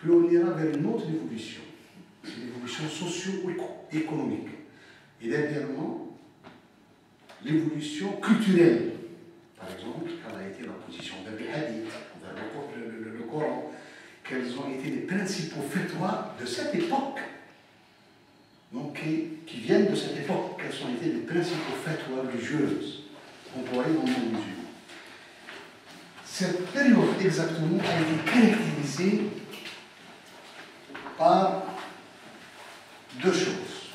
Puis on ira vers une autre évolution. C'est l'évolution socio-économique. Et dernièrement, l'évolution culturelle. Par exemple, quelle a été la position vers les hadiths, vers le Coran, quels ont été les principaux fatwas de cette époque. Donc, qui viennent de cette époque, quels ont été les principaux fatwas religieuses employés dans le monde musulman. Cette période exactement a été caractérisée par deux choses.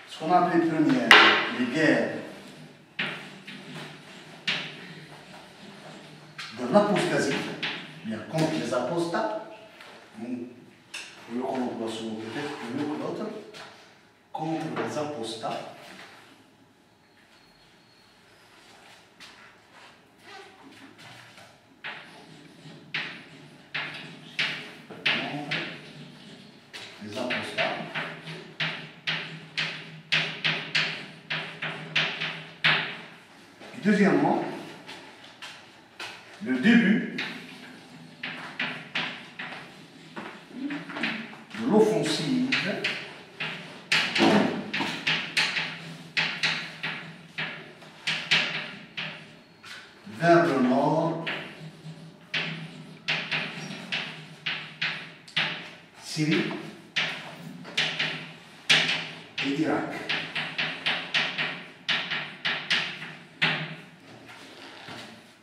Ce qu'on a appelé première, les guerres de l'apostasie, bien contre les apostats, le qu'on emploie souvent peut-être mieux que l'autre, contre les apostats. Les apostats. Et deuxièmement, le début de l'offensive vers le nord, Syrie et Irak.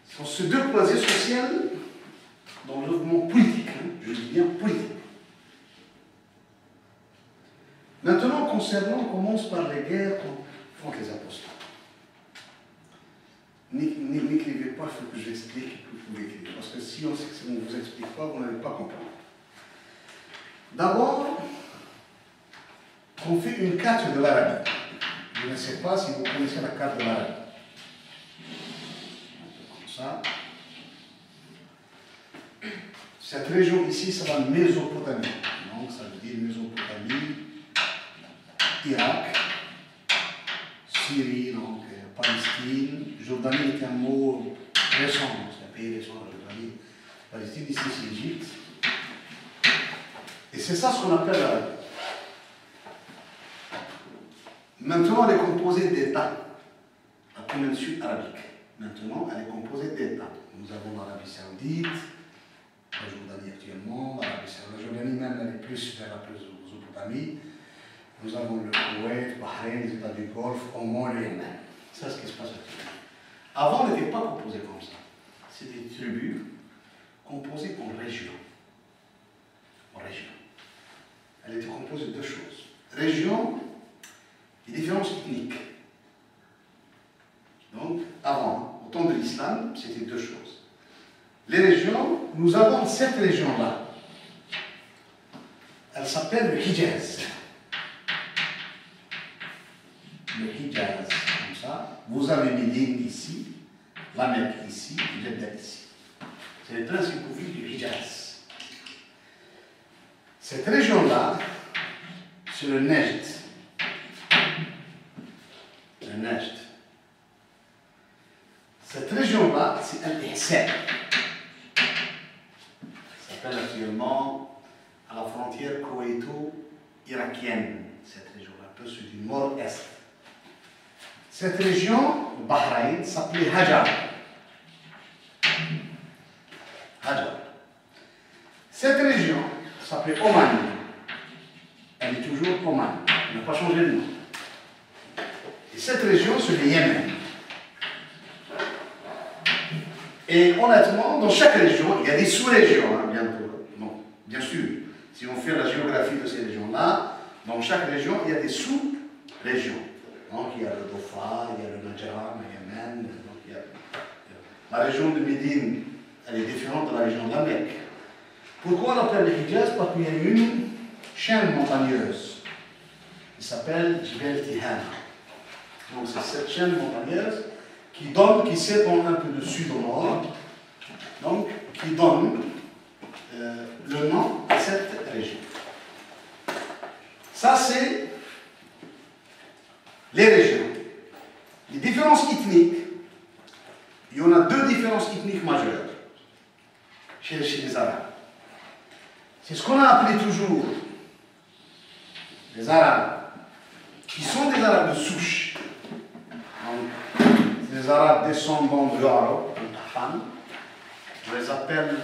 Ce sont ces deux poids essentiels dans le mouvement politique, je dis bien politique. Maintenant, concernant, on commence par les guerres contre les apostats. N'écrivez pas ce que j'explique, vous pouvez écrire, parce que si on ne vous explique pas, vous n'allez pas comprendre. D'abord, on fait une carte de l'Arabie. Je ne sais pas si vous connaissez la carte de l'Arabie. Comme ça. Cette région ici, c'est la Mésopotamie. Donc, ça veut dire Mésopotamie, Irak, Syrie, donc Palestine. Jordanie est un mot récent, c'est un pays récent, la Jordanie. Palestine, ici, c'est l'Égypte. Et c'est ça ce qu'on appelle l'Arabie. Maintenant, elle est composée d'États. La péninsule arabique. Maintenant, elle est composée d'États. Nous avons l'Arabie Saoudite, la Jordanie actuellement, l'Arabie Saoudite. La Jordanie même, elle est plus vers la Mésopotamie. Nous avons le Koweït, Bahreïn, les États du Golfe, Oman et le Yémen. C'est ce qui se passe actuellement. Avant, elle n'était pas composée comme ça. C'était des tribus composées en régions. En régions. Elle était composée de deux choses. Région et différences ethniques. Donc, avant, au temps de l'islam, c'était deux choses. Les régions, nous avons cette région-là. Elle s'appelle le Hijaz. Le Hijaz, comme ça. Vous avez Médine ici, la Mecque ici, et Jeddah ici. C'est les principaux villes du Hijaz. Cette région-là, c'est le Nejd. Le Nejd. Cette région-là, c'est Al-Ihsan. Ça s'appelle actuellement à la frontière koweïto-irakienne. Cette région-là, un peu sur du nord-est. Cette région, le Bahreïn, s'appelait Hajar. Hajar. Cette région s'appelait Oman. Elle est toujours Oman. Elle n'a pas changé de nom. Et cette région, c'est le Yémen. Et honnêtement, dans chaque région, il y a des sous-régions, hein, bientôt. Non, bien sûr. Si on fait la géographie de ces régions-là, dans chaque région, il y a des sous-régions. Donc il y a le Daupha, il y a le Najran, le Yémen. Donc, il y a... La région de Médine, elle est différente de la région de la Mecque. Pourquoi on appelle le Hijaz? Parce qu'il y a une chaîne montagneuse qui s'appelle Jbel Tihana. Donc c'est cette chaîne montagneuse qui s'étend un peu de sud au nord, donc qui donne le nom à cette région. Ça, c'est les régions. Les différences ethniques, il y en a deux différences ethniques majeures. chez les Arabes. C'est ce qu'on a appelé toujours les Arabes, qui sont des Arabes de souche. Donc, les Arabes descendants de l'Arabe, on les appelle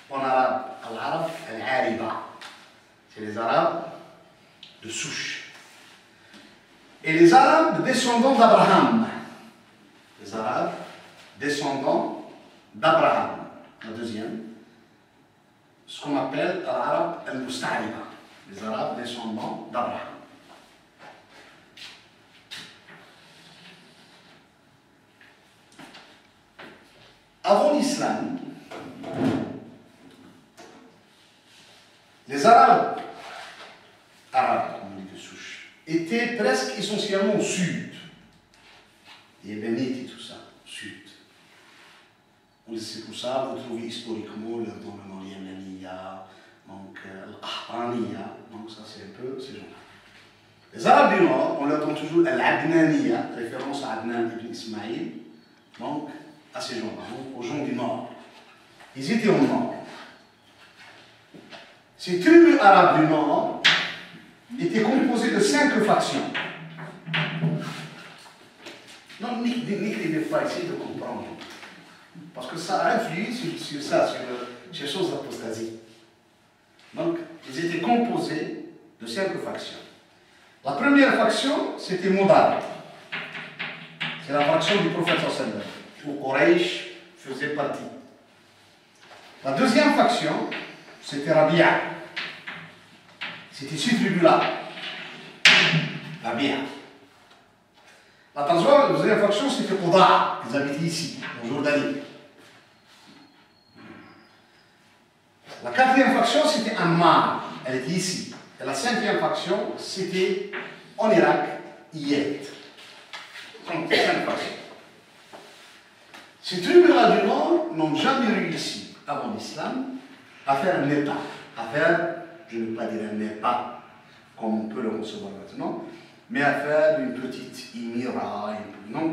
en arabe al-Arab al-Ariba. C'est les Arabes de souche. Et les Arabes descendants d'Abraham. Les Arabes descendants d'Abraham. La deuxième, ce qu'on appelle l'Arab al-Musta'riba. Les Arabes descendants d'Abraham. Avant l'islam, les Arabes, comme on dit de souche, étaient presque essentiellement au sud. Les Yéménites et tout ça, au sud. C'est pour ça que vous trouvez historiquement le domaine yéménita, donc l'Ahraniya, donc ça c'est un peu ces gens-là. Les Arabes du Nord, on leur donne toujours l'Adnaniya, référence à Adnan ibn Ismaïl, donc à ces gens-là, donc aux gens du Nord. Ils étaient au Nord. Ces tribus arabes du Nord étaient composées de 5 factions. Non, n'écrivez pas, essayez de comprendre. Parce que ça a influé sur ça, sur ces choses d'apostasie. Donc, ils étaient composés de 5 factions. La première faction, c'était Mudar. C'est la faction du prophète sallallahu alayhi wa sallam, où Quraysh faisait partie. La deuxième faction, c'était Rabia. C'était ces tribus-là. Rabia. La deuxième faction, c'était Qudaa. Ils habitaient ici, en Jordanie. La quatrième faction, c'était Ammar. Elle était ici. Et la cinquième faction, c'était en Irak, Yet. Donc, 5 factions. Ces tribus-là du Nord n'ont jamais réussi, avant l'islam, à faire un État. À faire, je ne veux pas dire un État, comme on peut le recevoir maintenant, mais à faire une petite émirat,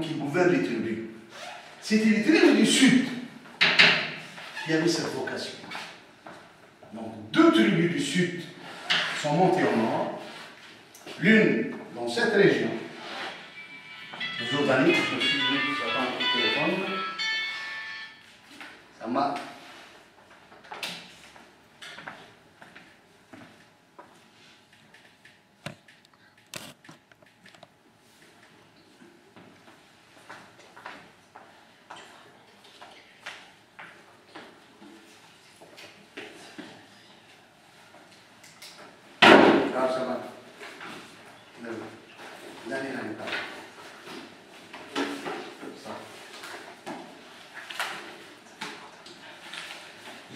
qui gouverne les tribus. C'était les tribus du Sud qui avaient cette vocation. Donc, 2 tribus du Sud sont montées au Nord, l'une dans cette région, le Jordanie, je me suis dit, j'attends un coup de téléphone, ça m'a...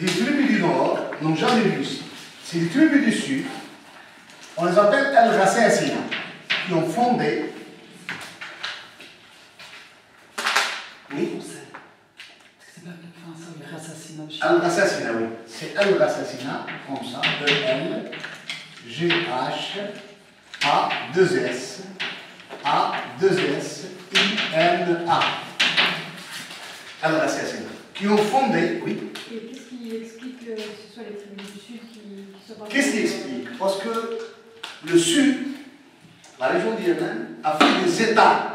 Les tribus du Nord n'ont jamais réussi. C'est les tribus du Sud, on les appelle Al-Ghassasina, qui ont fondé. Oui. Al-Ghassasina, oui. C'est Al-Ghassasina, comme ça, E-L-G-H-A-2-S-A-2-S-I-N-A. Al-Ghassasina, qui ont fondé, oui. Et qu'est-ce qui explique que ce soit les tribus du Sud qui sont pas... Qu'est-ce qui explique? Parce que le Sud, la région du Yémen, a fait des États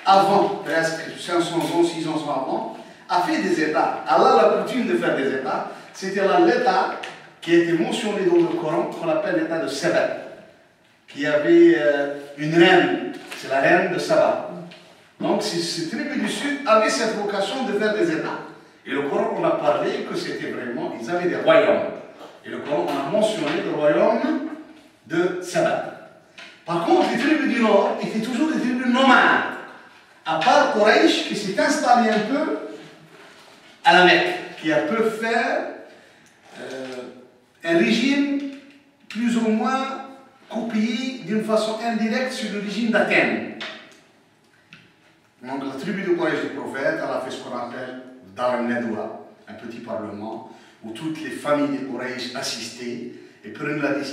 avant, presque 500 ans, 600 ans avant, a fait des États. Allah a la coutume de faire des États. C'était là l'État qui a été mentionné dans le Coran, qu'on appelle l'État de Saba, qui avait une reine, c'est la reine de Saba. Donc ces tribus du Sud avaient cette vocation de faire des États. Et le Coran, on a parlé que c'était vraiment, ils avaient des royaumes. Et le Coran, on a mentionné le royaume de Saba. Par contre, les tribus du Nord étaient toujours des tribus nomades. À part Quraysh, qui s'est installé un peu à la Mecque, qui a pu faire un régime plus ou moins copié d'une façon indirecte sur le régime d'Athènes. Donc la tribu de Quraysh du prophète, elle a fait ce qu'on appelle Dar al-Nadwa, un petit parlement, où toutes les familles de Quraysh assistaient et prenaient la décision